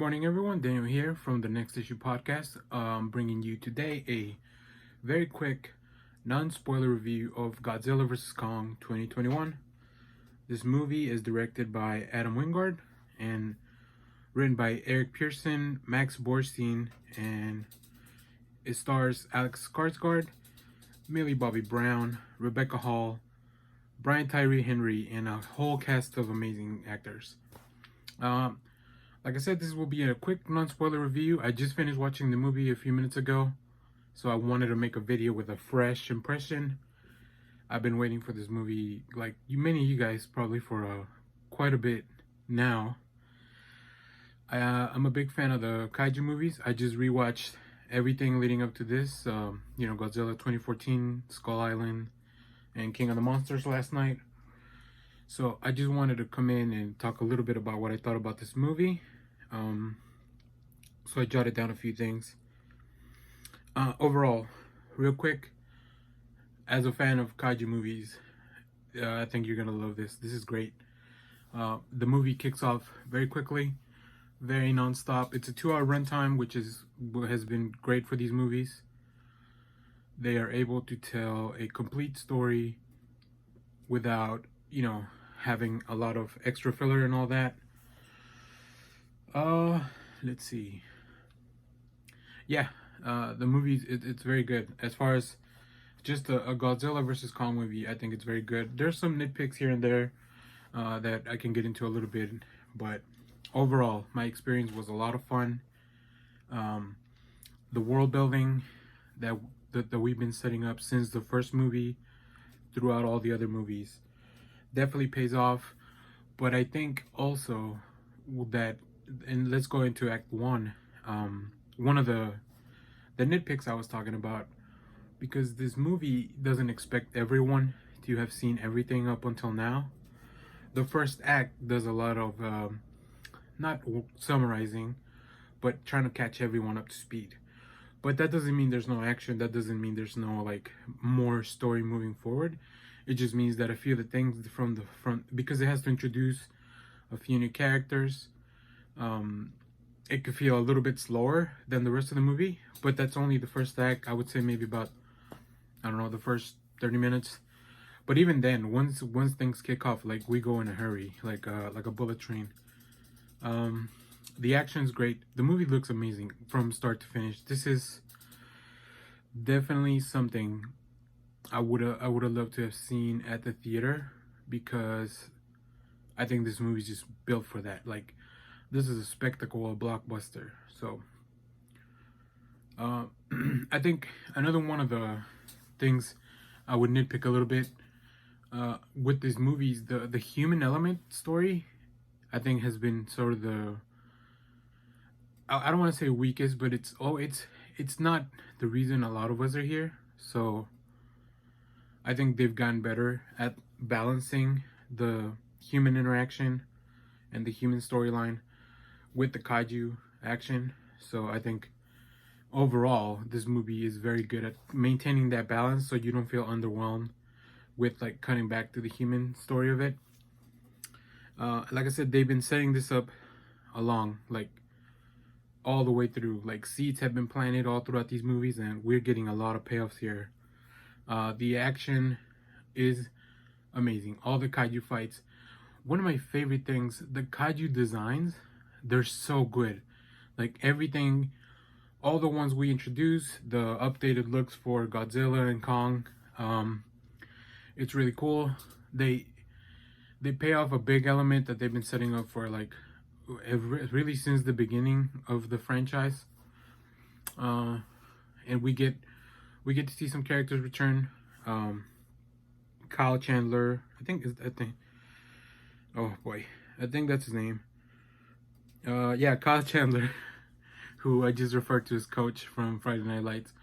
morning, everyone. Daniel here from the Next Issue Podcast. Bringing you today a very quick, non-spoiler review of Godzilla vs. Kong 2021. This movie is directed by Adam Wingard and written by Eric Pearson, Max Borstein, and it stars Alex Skarsgård, Millie Bobby Brown, Rebecca Hall, Brian Tyree Henry, and a whole cast of amazing actors. Like I said, this will be a quick non-spoiler review. I just finished watching the movie a few minutes ago, so I wanted to make a video with a fresh impression. I've been waiting for this movie, like many of you guys, probably for quite a bit now. I'm a big fan of the kaiju movies. I just rewatched everything leading up to this. Godzilla 2014, Skull Island, and King of the Monsters last night. So I just wanted to come in and talk a little bit about what I thought about this movie. So I jotted down a few things. Overall, real quick, as a fan of kaiju movies, I think you're gonna love this. This is great. The movie kicks off very quickly, very non-stop. It's a 2-hour runtime, which has been great for these movies. They are able to tell a complete story without, having a lot of extra filler and all that. Let's see. Yeah, the movie, it's very good. As far as just a Godzilla versus Kong movie, I think it's very good. There's some nitpicks here and there that I can get into a little bit, but overall, my experience was a lot of fun. The world building that we've been setting up since the first movie throughout all the other movies definitely pays off. But I think also that, and let's go into Act 1, one of the nitpicks I was talking about, because this movie doesn't expect everyone to have seen everything up until now. The first act does a lot of not summarizing, but trying to catch everyone up to speed. But that doesn't mean there's no action. That doesn't mean there's no more story moving forward. It just means that a few of the things from the front, because it has to introduce a few new characters, it could feel a little bit slower than the rest of the movie. But that's only the first act. I would say maybe about, the first 30 minutes. But even then, once things kick off, we go in a hurry, like a bullet train. The action's great. The movie looks amazing from start to finish. This is definitely something I would have loved to have seen at the theater, because I think this movie's just built for that. This is a spectacle, a blockbuster. So I think another one of the things I would nitpick a little bit with these movies, the human element story, I think has been sort of I don't want to say weakest, but it's not the reason a lot of us are here. So I think they've gotten better at balancing the human interaction and the human storyline with the kaiju action. So I think overall this movie is very good at maintaining that balance, so you don't feel underwhelmed with cutting back to the human story of it. Like I said, they've been setting this up along, all the way through. Seeds have been planted all throughout these movies, and we're getting a lot of payoffs here. The action is amazing. All the kaiju fights. One of my favorite things, the kaiju designs, they're so good. Everything, all the ones we introduced, the updated looks for Godzilla and Kong, it's really cool. They pay off a big element that they've been setting up for really since the beginning of the franchise. And we get to see some characters return. Kyle Chandler, I think that's his name. Kyle Chandler, who I just referred to as Coach from Friday Night Lights.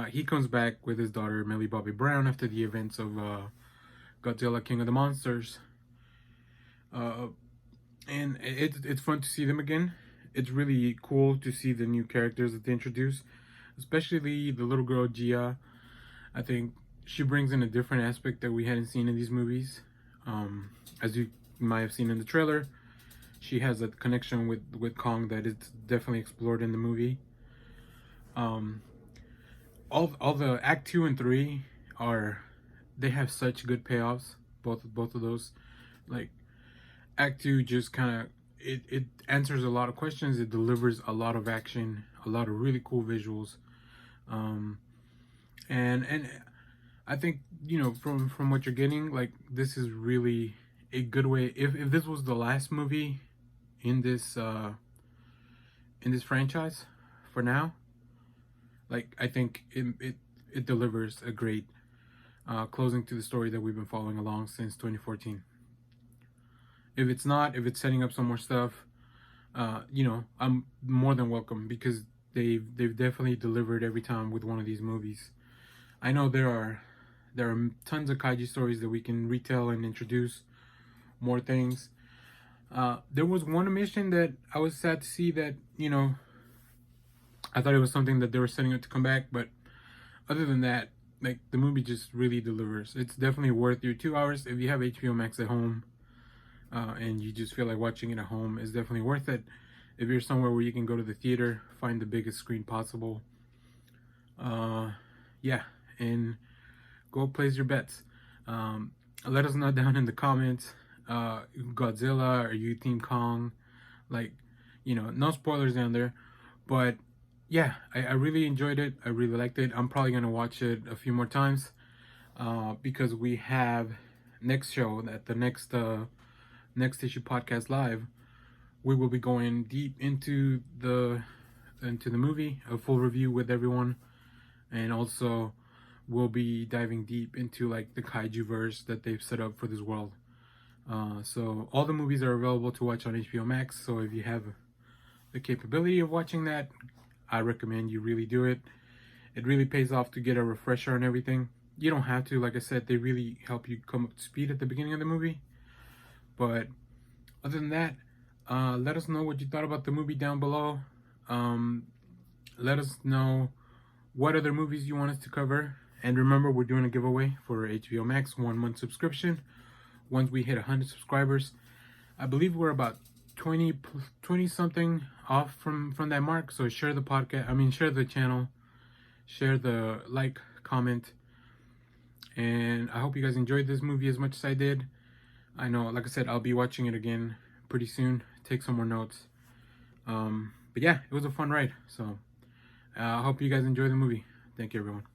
He comes back with his daughter Millie Bobby Brown after the events of Godzilla King of the Monsters. And it's fun to see them again. It's really cool to see the new characters that they introduce, especially the little girl Gia. I think she brings in a different aspect that we hadn't seen in these movies. As you might have seen in the trailer, she has a connection with Kong that is definitely explored in the movie. Um, all the Act 2 and 3 are, they have such good payoffs. Both of those, like Act 2 just kind of, it answers a lot of questions. It delivers a lot of action, a lot of really cool visuals. Um, and I think, you know, from what you're getting, like, this is really a good way. If this was the last movie in this franchise for now, like, I think it delivers a great closing to the story that we've been following along since 2014. If it's not, if it's setting up some more stuff, you know, I'm more than welcome, because they've definitely delivered every time with one of these movies. I know there are tons of kaiju stories that we can retell and introduce more things. There was one omission that I was sad to see, that, you know, I thought it was something that they were setting up to come back, but other than that, like, the movie just really delivers. It's definitely worth your 2 hours. If you have HBOMax at home, and you just feel like watching it at home, it's definitely worth it. If you're somewhere where you can go to the theater, find the biggest screen possible. Yeah, and go place your bets. Let us know down in the comments. Godzilla, or you Team Kong? Like, you know, no spoilers down there. But yeah, I really enjoyed it. I really liked it. I'm probably gonna watch it a few more times, because we have next show at the next issue podcast live. We will be going deep into the movie, a full review with everyone, and also we'll be diving deep into, like, the kaiju verse that they've set up for this world. So all the movies are available to watch on HBO Max. So if you have the capability of watching that, I recommend you really do it. It really pays off to get a refresher on everything. You don't have to, like I said, they really help you come up to speed at the beginning of the movie. But other than that, let us know what you thought about the movie down below. Let us know what other movies you want us to cover. And remember, we're doing a giveaway for HBO Max 1 month subscription. Once we hit 100 subscribers, I believe we're about 20 something off from that mark. So share the podcast, share the channel, share the like, comment, and I hope you guys enjoyed this movie as much as I did. I know, like I said, I'll be watching it again pretty soon, take some more notes. But yeah, it was a fun ride. So I hope you guys enjoy the movie. Thank you, everyone.